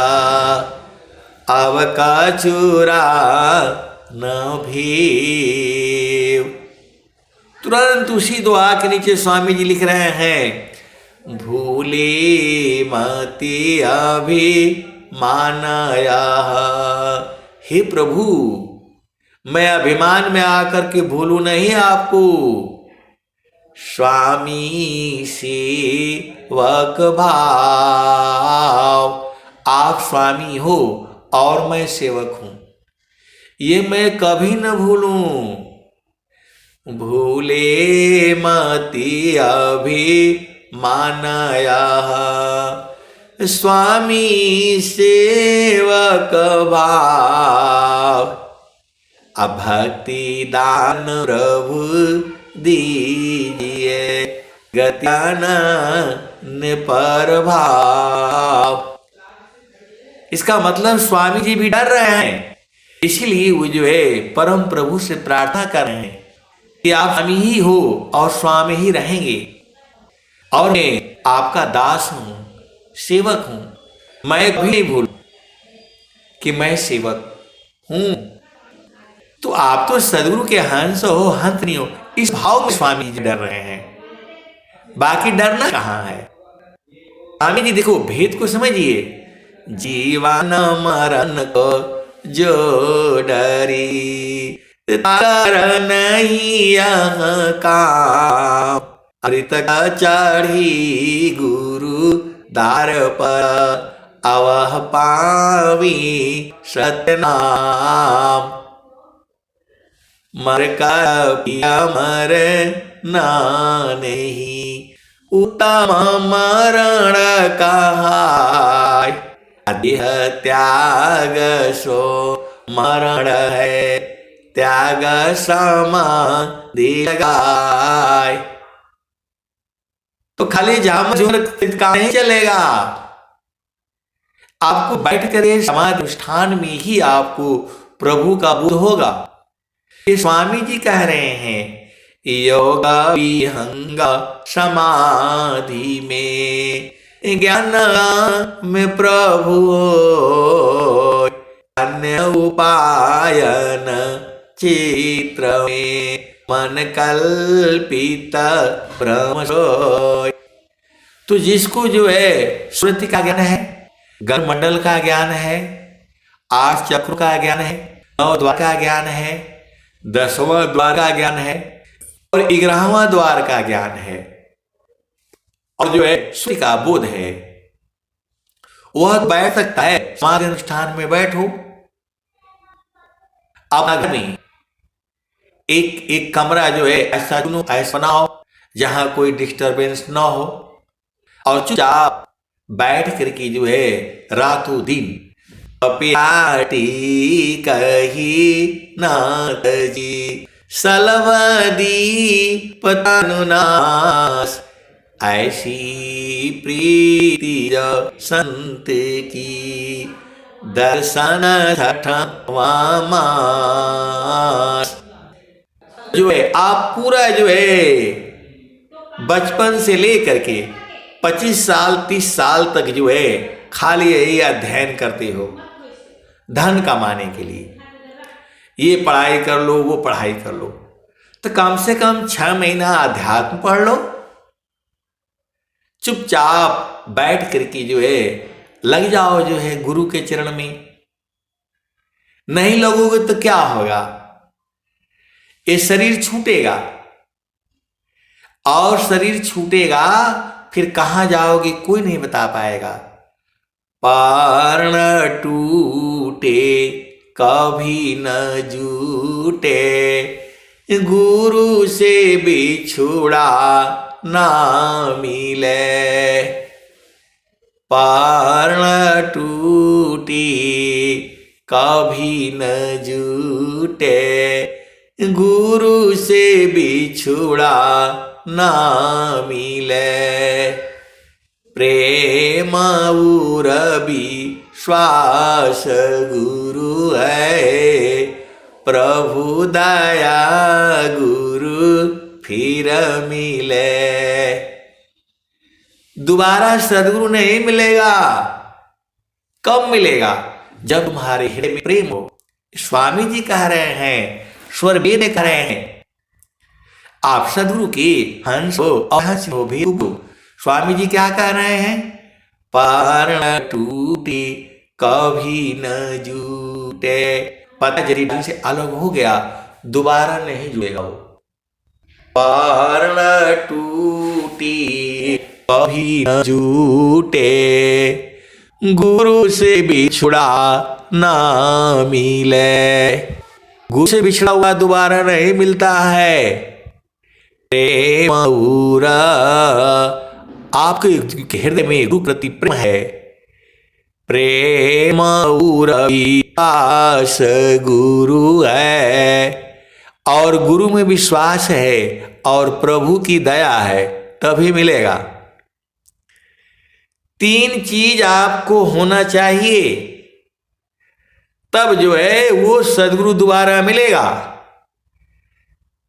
अब कछुरा न भी। तुरंत उसी दुआ के नीचे स्वामी जी लिख रहे हैं, भूले मति अभी मानया। हे प्रभु, मैं अभिमान में आकर के भूलू नहीं आपको। स्वामी सेवक भाव, आप स्वामी हो और मैं सेवक हूं, ये मैं कभी न भूलूं। भूले मति अभी मानया, स्वामी सेवक भाव। अभक्ति दान प्रभु दीजिए, गत्यान पर भाव। इसका मतलब स्वामी जी भी डर रहे हैं, इसीलिए वो जो है परम प्रभु से प्रार्थना कर रहे हैं कि आप स्वामी ही हो और स्वामी ही रहेंगे, और मैं आपका दास हूं, सेवक हूं। मैं कभी नहीं भूल कि मैं सेवक हूं। तो आप तो सदगुरु के हंस हो, हंस नहीं हो, इस भाव में स्वामी जी डर रहे हैं, बाकी डरना कहां है। स्वामी जी देखो भेद को समझिए, जीवन मरण को जो डरी, तार नहीं यह काम। अमृत का चढ़ी गुरु दार पर, अवह पावी सतनाम। मर का पिया मर ना नहीं, उत्तम मरण कहाय। देह त्याग सो मरण है, त्याग समाधि गाय। तो खाली जामझूमर का नहीं चलेगा, आपको बैठ कर समाधि अनुष्ठान में ही आपको प्रभु का बोध होगा। ये स्वामी जी कह रहे हैं, योगा विहंग समाधि में, ज्ञान में प्रभु हो। अन्य उपायन चित्र में, मन कल्पित भ्रम सोय। तो जिसको जो है श्रुति का ज्ञान है, गर्भ मंडल का ज्ञान है, 8 चक्र का ज्ञान है, 9 द्वार का ज्ञान है, 10वां द्वार का ज्ञान है और 11वां द्वार का ज्ञान है, और जो है श्रुति का बोध है, वह बैठ सकता है। समाधि अनुष्ठान में बैठो, अपना घर में एक कमरा जो है ऐसा चुनो, ऐसा बनाओ जहां कोई डिस्टरबेंस ना हो, और चुपचाप बैठ करके जो है रातों दिन प्याटी कही नाथ जी, सलवदी पतानुनास। ऐसी प्रीति संत की, दर्शन मास। जो है आप पूरा जो है बचपन से लेकर के 25 साल 30 साल तक जो है खाली यही अध्ययन करते हो धन कमाने के लिए। ये पढ़ाई कर लो, वो पढ़ाई कर लो, तो कम से कम 6 महीना अध्यात्म पढ़ लो। चुपचाप बैठ करके जो है लग जाओ जो है गुरु के चरण में। नहीं लगोगे तो क्या होगा, ये शरीर छूटेगा, और शरीर छूटेगा फिर कहां जाओगे कोई नहीं बता पाएगा। पारण टूटे कभी न जूटे, गुरु से बिछुड़ा ना मिले। पारण टूटी कभी न जूटे, गुरु से बिछुड़ा ना मिले। प्रेम उरबी श्वास गुरु है, प्रभु दया गुरु फिर मिले। दोबारा सदगुरु नहीं मिलेगा। कब मिलेगा? जब तुम्हारे हृदय में प्रेम हो। स्वामी जी कह रहे हैं, स्वर वेद कह रहे हैं, आप सदगुरु के हंस हो और हंस हो भी हो। स्वामी जी क्या कह रहे हैं? पार न टूटे कभी न जूटे। पता जरी ढंग से अलग हो गया, दोबारा नहीं जुड़ेगा वो। पार न टूटे कभी न जूटे, गुरु से बिछड़ा ना मिले। गुरु से बिछड़ा हुआ दोबारा नहीं मिलता है। प्रेम उरा, आपके हृदय में गुरु प्रति प्रेम है। प्रेम उरा विश्वास गुरु है, और गुरु में विश्वास है और प्रभु की दया है, तभी मिलेगा। 3 चीज आपको होना चाहिए, तब जो है वो सदगुरु दोबारा मिलेगा।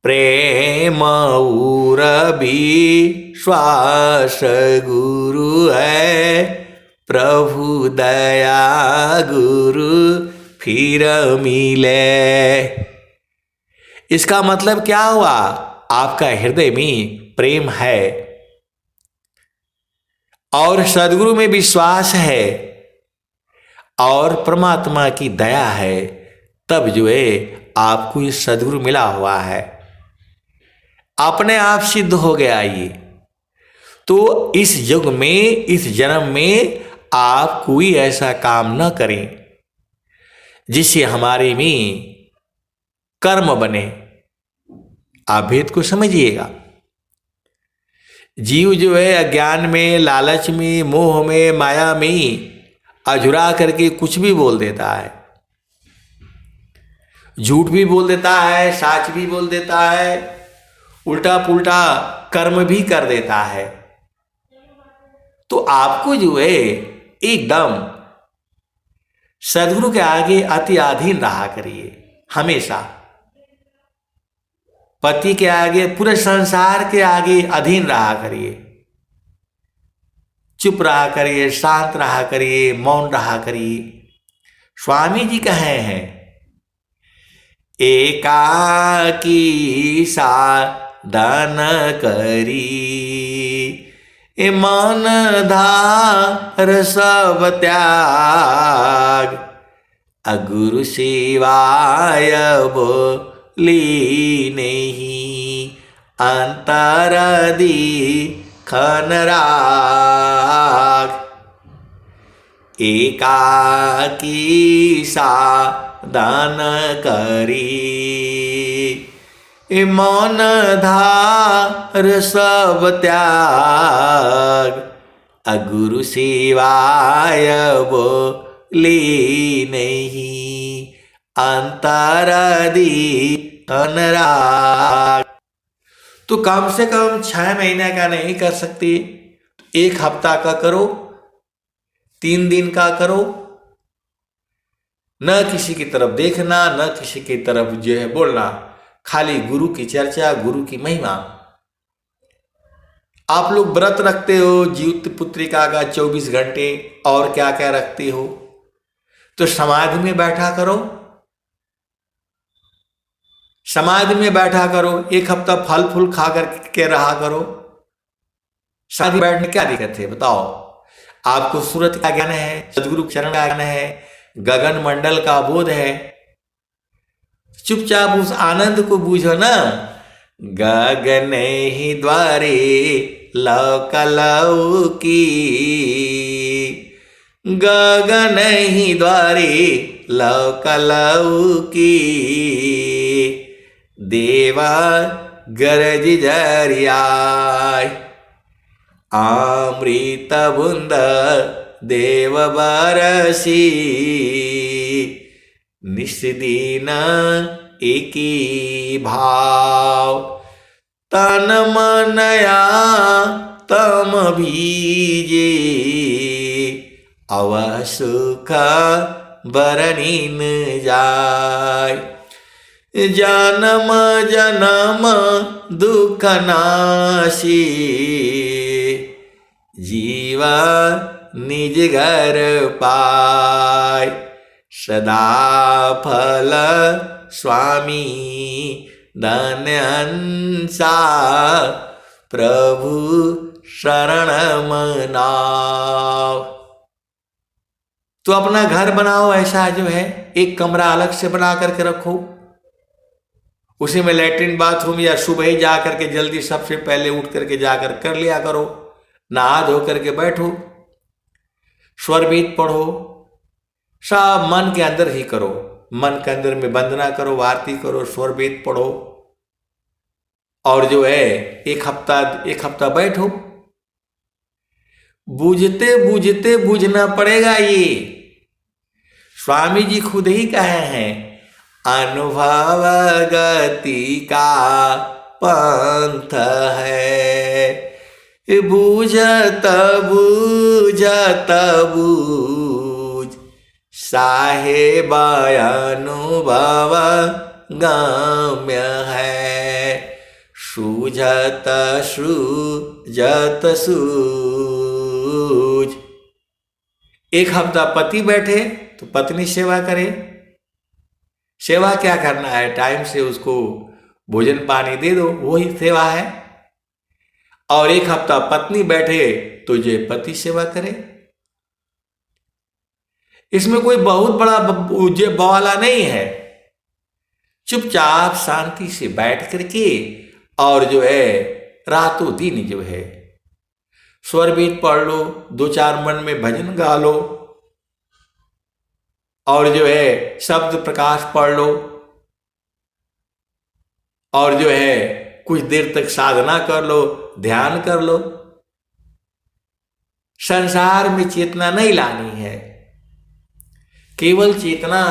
प्रेम और विश्वास गुरु है, प्रभु दया गुरु फिर मिले। इसका मतलब क्या हुआ? आपका हृदय में प्रेम है और सदगुरु में विश्वास है और परमात्मा की दया है, तब जो है आपको ये सदगुरु मिला हुआ है। अपने आप सिद्ध हो गया ये। तो इस युग में, इस जन्म में आप कोई ऐसा काम न करें जिससे हमारे में कर्म बने। आप भेद को समझिएगा। जीव जो है अज्ञान में, लालच में, मोह में, माया में अझुरा करके कुछ भी बोल देता है। झूठ भी बोल देता है, सच भी बोल देता है, उल्टा पुल्टा कर्म भी कर देता है। तो आपको जो है एकदम सदगुरु के आगे अति अधीन रहा करिए। हमेशा पति के आगे, पूरे संसार के आगे अधीन रहा करिए। चुप रहा करिए, शांत रहा करिए, मौन रहा करिए। स्वामी जी कहे हैं, एकाकी साधन करी, मन धार सब त्याग, अगुरु शिवाय बोली नहीं, अंतर दिखन राग। एकाकी साधन करी, मौन धार सब त्याग, अगुरु शिवाय बोली नहीं, अंतर दिखन राग। तो कम से कम 6 महीने का नहीं कर सकते, 1 हफ्ता का करो, 3 दिन का करो। न किसी की तरफ देखना, न किसी की तरफ जो है बोलना, खाली गुरु की चर्चा, गुरु की महिमा। आप लोग व्रत रखते हो जीवित पुत्रिका का 24 घंटे, और क्या क्या रखते हो, तो समाधि में बैठा करो। समाधि में बैठा करो, 1 हफ्ता फल फूल खा करके रहा करो। समाधि बैठने क्या दिक्कत है बताओ? आपको सूरत का ज्ञान है, सदगुरु चरण का ज्ञान है, गगन मंडल का बोध है। चुपचाप उस आनंद को बूझो ना। गगन ही द्वारे लौकलौ की, गगन ही द्वारे लौकलौ की, देवा गरज जरियाय, अमृत बुंद देव बरसी, निस्दिन एकी भाव, तन मनया तम भीजे, अव सुख बरनीन जाय, जन्म जन्म दुख नाशी, जीवा निज घर पाय, सदा फल स्वामी धन्यंसा प्रभु शरण मनाओ। तो अपना घर बनाओ ऐसा जो है, एक कमरा अलग से बना करके रखो, उसी में लैट्रिन बाथरूम, या सुबह ही जा करके जल्दी सबसे पहले उठ करके जाकर कर लिया करो, नहा धो करके बैठो, स्वरबीत पढ़ो, सब मन के अंदर ही करो, मन के अंदर में वंदना करो, आरती करो, स्वरबीत पढ़ो, और जो है एक हफ्ता बैठो। बूझते बूझते बूझना पड़ेगा। ये स्वामी जी खुद ही कहे हैं, अनुभव गति का पंथ है, बूझत बूझत बूझ साहेब अनुभव गम्य है, सूझत सूझत सूझ। एक हफ्ता पति बैठे तो पत्नी सेवा करे। सेवा क्या करना है, टाइम से उसको भोजन पानी दे दो, वही सेवा है। और एक हफ्ता पत्नी बैठे तो ये पति सेवा करे। इसमें कोई बहुत बड़ा बवाला नहीं है। चुपचाप शांति से बैठ करके और जो है रातों दिन जो है स्वरबीत पढ़ लो, 2-4 मन में भजन गा लो, और जो है शब्द प्रकाश पढ़ लो, और जो है कुछ देर तक साधना कर लो, ध्यान कर लो। संसार में चेतना नहीं लानी है, केवल चेतना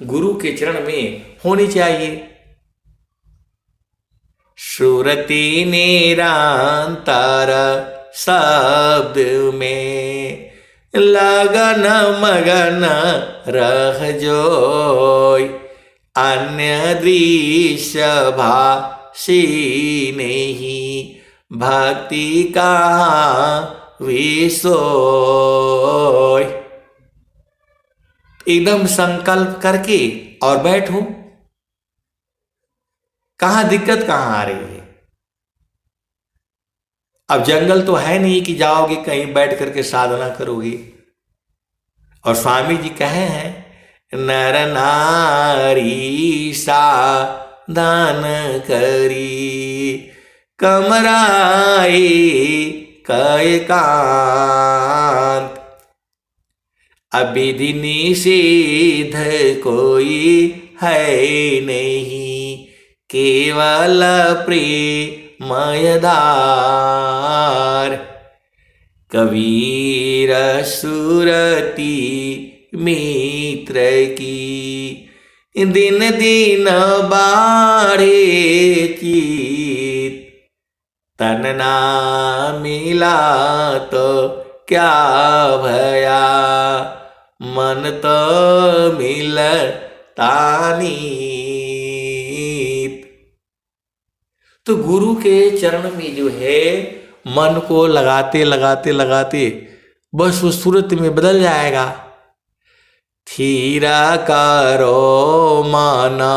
गुरु के चरण में होनी चाहिए। सुरति निरंतर शब्द में लगन मगन रह जोय, अन्य दृश्य भाषी नहीं भक्ति कहाँ विसोय। एकदम संकल्प करके और बैठो। कहाँ दिक्कत कहाँ आ रही है? अब जंगल तो है नहीं कि जाओगे कहीं बैठ करके साधना करोगे। और स्वामी जी कहे हैं, नर नारी साधन करी कमराई कय कांत, अविधि निषेध कोई है नहीं, केवल प्रेमयदार। कबीर सुरति मित्र की, दिन दिन बाढ़े चित, तन ना मिला तो क्या भया, मन तो मिलता नीत। तो गुरु के चरण में जो है मन को लगाते लगाते लगाते बस उस सूरत में बदल जाएगा। थीरा करो माना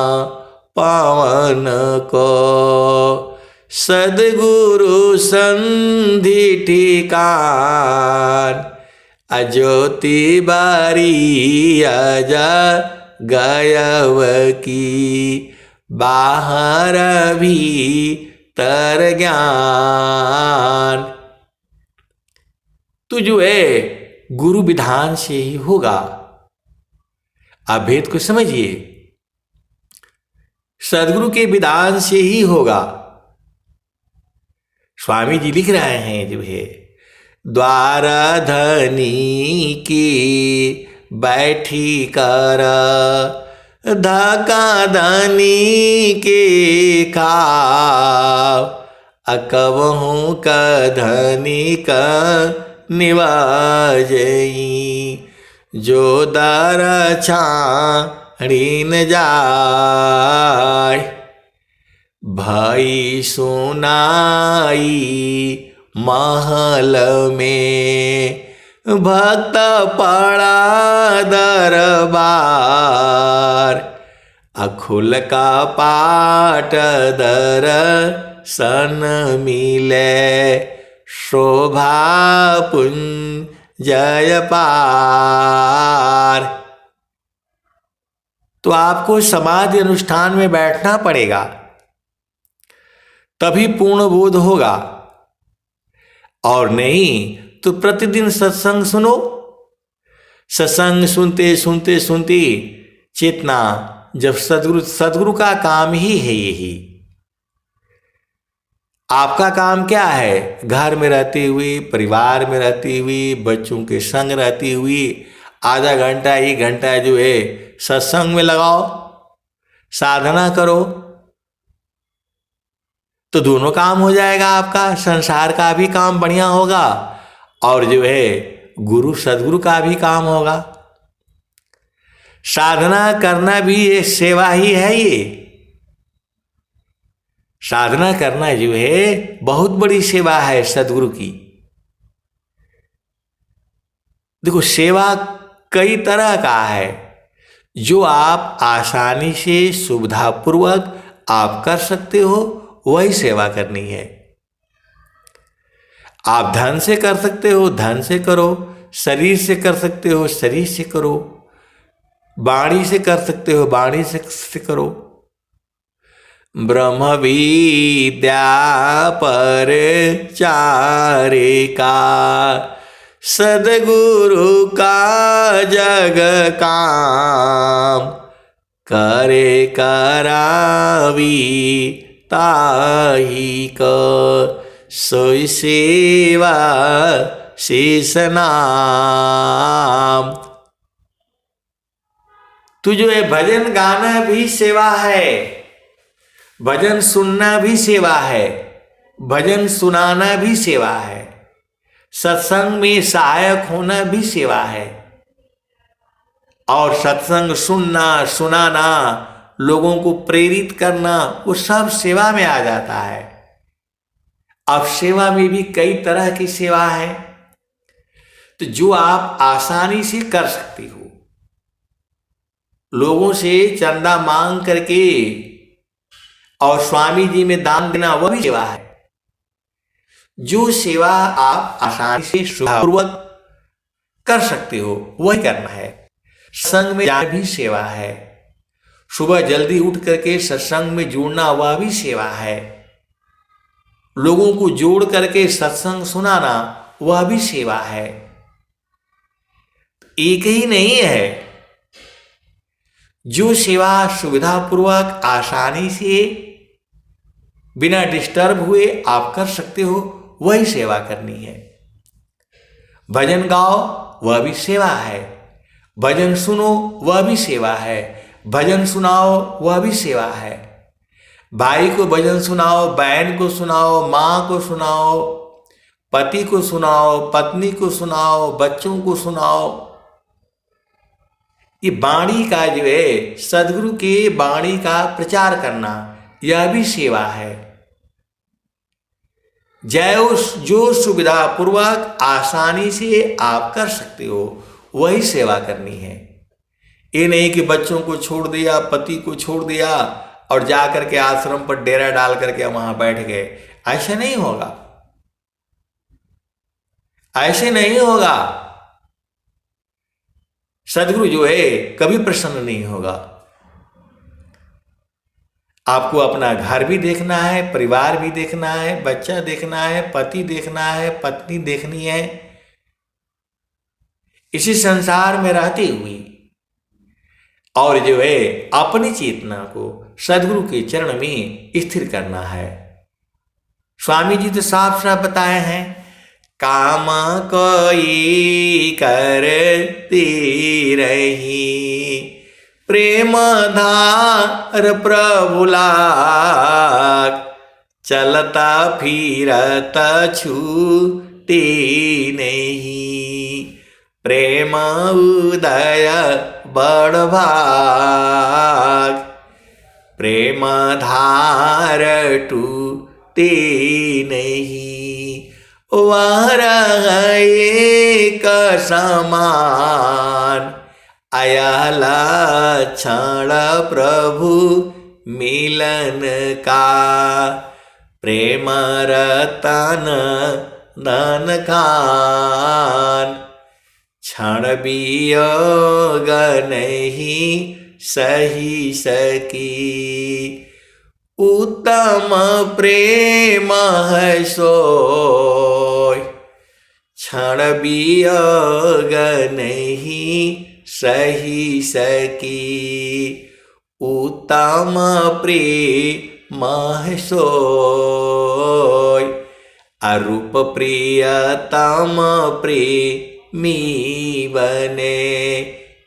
पावन को, सदगुरु संधि ठिकान, अज्योति बारी अजा गायव की, बाहर भीतर ज्ञान। तो जो है गुरु विधान से ही होगा। आप भेद को समझिए, सदगुरु के विधान से ही होगा। स्वामी जी लिख रहे हैं जो है, द्वारा धनी की बैठी कर, धका धनी के खाव, अकबहूँ का धनी का निवाजई, जो दर छाड़ी न जाय। भाई सुनाई महल में भक्त पड़ा दरबार, अखुल का पाट दर्शन मिले, शोभा पुंज जय पार। तो आपको समाधि अनुष्ठान में बैठना पड़ेगा, तभी पूर्ण बोध होगा। और नहीं तो प्रतिदिन सत्संग सुनो। सत्संग सुनते सुनते सुनते चेतना, जब सदगुरु का काम ही है यही। आपका काम क्या है? घर में रहते हुए, परिवार में रहते हुए, बच्चों के संग रहते हुए आधा घंटा 1 घंटा जो है सत्संग में लगाओ, साधना करो, तो दोनों काम हो जाएगा आपका। संसार का भी काम बढ़िया होगा और जो है गुरु सदगुरु का भी काम होगा। साधना करना भी एक सेवा ही है। ये साधना करना जो है बहुत बड़ी सेवा है सदगुरु की। देखो, सेवा कई तरह का है, जो आप आसानी से सुविधापूर्वक आप कर सकते हो, वही सेवा करनी है। आप धन से कर सकते हो, धन से करो। शरीर से कर सकते हो, शरीर से करो। वाणी से कर सकते हो, वाणी से करो। ब्रह्म विद्या पर चारे का, सदगुरु का जग काम, करे करावी ताही का, सोई सेवा शेष नाम। तो जो है भजन गाना भी सेवा है, भजन सुनना भी सेवा है, भजन सुनाना भी सेवा है, सत्संग में सहायक होना भी सेवा है। और सत्संग सुनना, सुनाना, लोगों को प्रेरित करना, वो सब सेवा में आ जाता है। अब सेवा में भी कई तरह की सेवा है, तो जो आप आसानी से कर सकते हो। लोगों से चंदा मांग करके और स्वामी जी में दान देना, वह भी सेवा है। जो सेवा आप आसानी से सुविधापूर्वक कर सकते हो, वही करना है। सत्संग में जाना भी सेवा है। सुबह जल्दी उठ करके सत्संग में जुड़ना, वह भी सेवा है। लोगों को जोड़ करके सत्संग सुनाना, वह भी सेवा है। एक ही नहीं है। जो सेवा सुविधापूर्वक आसानी से बिना डिस्टर्ब हुए आप कर सकते हो, वही सेवा करनी है। भजन गाओ, वह भी सेवा है। भजन सुनो, वह भी सेवा है। भजन सुनाओ, वह भी सेवा है। भाई को भजन सुनाओ, बहन को सुनाओ, माँ को सुनाओ, पति को सुनाओ, पत्नी को सुनाओ, बच्चों को सुनाओ। ये वाणी का जो है, सदगुरु के वाणी का प्रचार करना, यह भी सेवा है। जो सुविधा पूर्वक आसानी से आप कर सकते हो, वही सेवा करनी है। ये नहीं कि बच्चों को छोड़ दिया, पति को छोड़ दिया और जा करके आश्रम पर डेरा डाल करके वहां बैठ गए। ऐसे नहीं होगा, ऐसे नहीं होगा। सदगुरु जो है कभी प्रसन्न नहीं होगा। आपको अपना घर भी देखना है, परिवार भी देखना है, बच्चा देखना है, पति देखना है, पत्नी देखनी है। इसी संसार में रहती हुई और जो है अपनी चेतना को सदगुरु के चरण में स्थिर करना है। स्वामी जी तो साफ साफ बताए हैं, काम कोई करती रही, प्रेम धार प्रभु लाग, चलता फिरता छूटी नहीं, प्रेम उदय बड़ भाग, प्रेम धार टूटे नहीं। वह एक समान, अयला क्षण प्रभु मिलन का, प्रेम रतन धन खान, क्षण वियोग नहीं सही सकी, उत्तम प्रेम है सोय, क्षण वियोग नहीं सही सकी, उत्तम प्रेम है सोय, अरूप प्रियतम प्रेमी बने,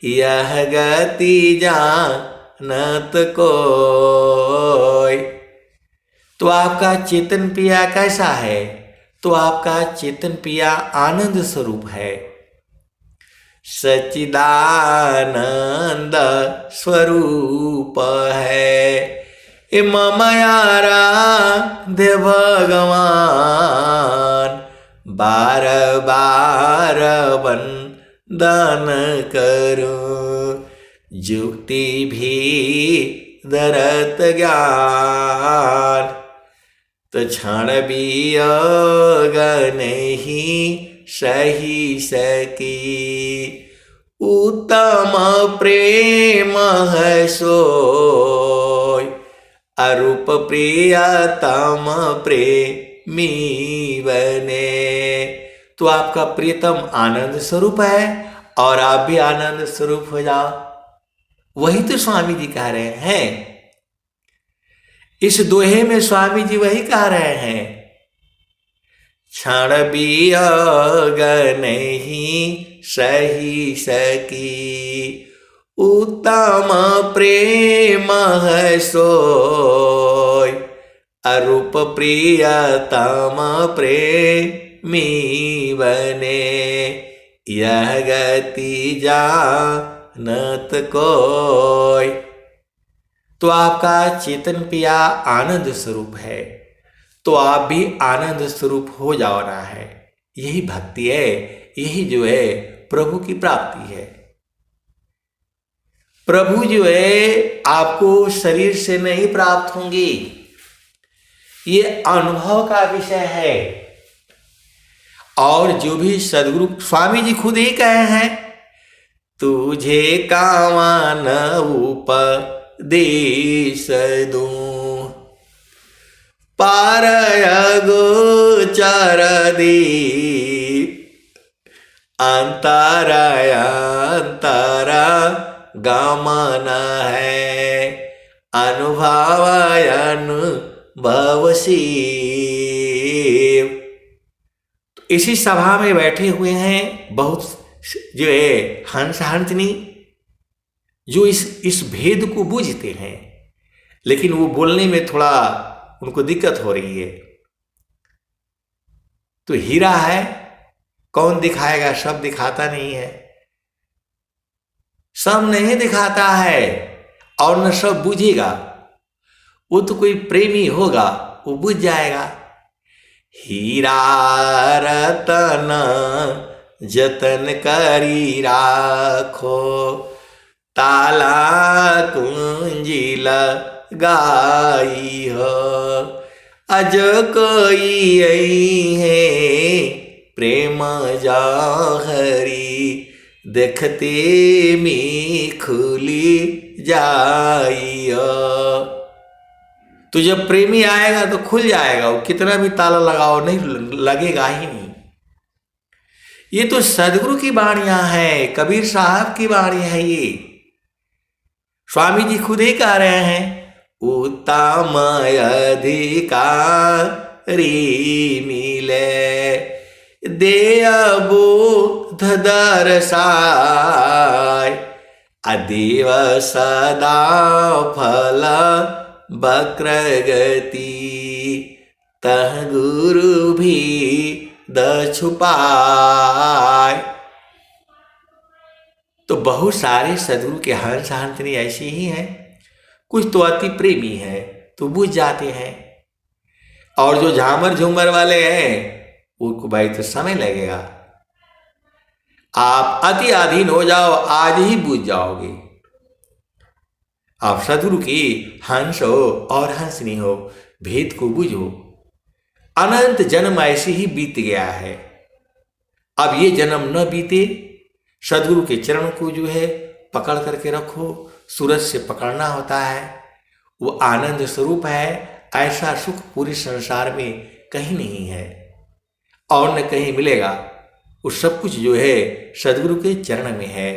यह गति जानत कोय। तो आपका चेतन पिया कैसा है? तो आपका चेतन पिया आनंद स्वरूप है, सच्चिदानंद स्वरूप है। ममयारा दे भगवान, बार बार वंदन करूं, जुक्ति भी दरत ज्ञान, तो क्षण वियोग नहीं सही सकी, उत्तम प्रेम है सोय, अरूप प्रियतम प्रेमी बने। तो आपका प्रियतम आनंद स्वरूप है और आप भी आनंद स्वरूप हो जाओ। वही तो स्वामी जी कह रहे हैं, इस दोहे में स्वामी जी वही कह रहे हैं, क्षण वियोग नहीं सही सकी, उत्तम प्रेम है सोय, अरूप प्रियतम प्रेमी बने, यह गति जानत कोय। तो आपका चेतन पिया आनंद स्वरूप है, तो आप भी आनंद स्वरूप हो जाना है। यही भक्ति है, यही जो है प्रभु की प्राप्ति है। प्रभु जो है आपको शरीर से नहीं प्राप्त होंगी, ये अनुभव का विषय है। और जो भी सदगुरु स्वामी जी खुद ही कहे हैं, तुझे कामन उपदेश दूं, पारय गोचर दीप, अंतराय अंतरा गमन है, अनुभवय अनुभवशीव। तो इसी सभा में बैठे हुए हैं बहुत जो है हंस हंसनी, जो इस भेद को बूझते हैं, लेकिन वो बोलने में थोड़ा उनको दिक्कत हो रही है। तो हीरा है, कौन दिखाएगा? सब दिखाता नहीं है, सब नहीं दिखाता है और न सब बूझेगा। वो तो कोई प्रेमी होगा, वो बुझ जाएगा। हीरा रतन जतन करी राखो, ताला कुंजी लगाई हो, अज कोई आई है प्रेम जाहरी, देखते में खुली जाइयो। तो जब प्रेमी आएगा तो खुल जाएगा, वो कितना भी ताला लगाओ नहीं लगेगा ही नहीं। ये तो सदगुरु की वाणियां हैं, कबीर साहब की वाणी है ये। स्वामी जी खुद ही कह रहे हैं, उत्तम अधिकारी मिले, दे बोध दरसाय, अदेव सदा फल वक्र गति, तह गुरु भी द छुपाय। तो बहुत सारे सदगुरु के हंस हंसनी ऐसी ही हैं। कुछ तो अति प्रेमी हैं तो बुझ जाते हैं, और जो झामर झूमर वाले हैं उसको भाई तो समय लगेगा। आप अति अधीन हो जाओ, आज ही बूझ जाओगे। आप सदगुरु की हंस हो और हंसनी हो, भेद को बूझो। अनंत जन्म ऐसे ही बीत गया है, अब ये जन्म न बीते। सदगुरु के चरण को जो है पकड़ करके रखो। सूरज से पकड़ना होता है, वो आनंद स्वरूप है। ऐसा सुख पूरे संसार में कहीं नहीं है और न कहीं मिलेगा। वो सब कुछ जो है सदगुरु के चरण में है।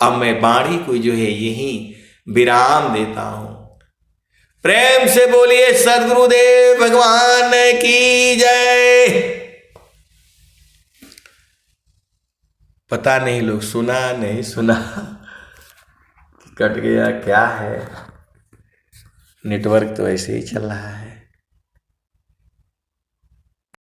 अब मैं वाणी को जो है यही विराम देता हूं। प्रेम से बोलिए सदगुरुदेव भगवान की जय। पता नहीं लोग सुना नहीं सुना, कट गया क्या है, नेटवर्क तो ऐसे ही चल रहा है।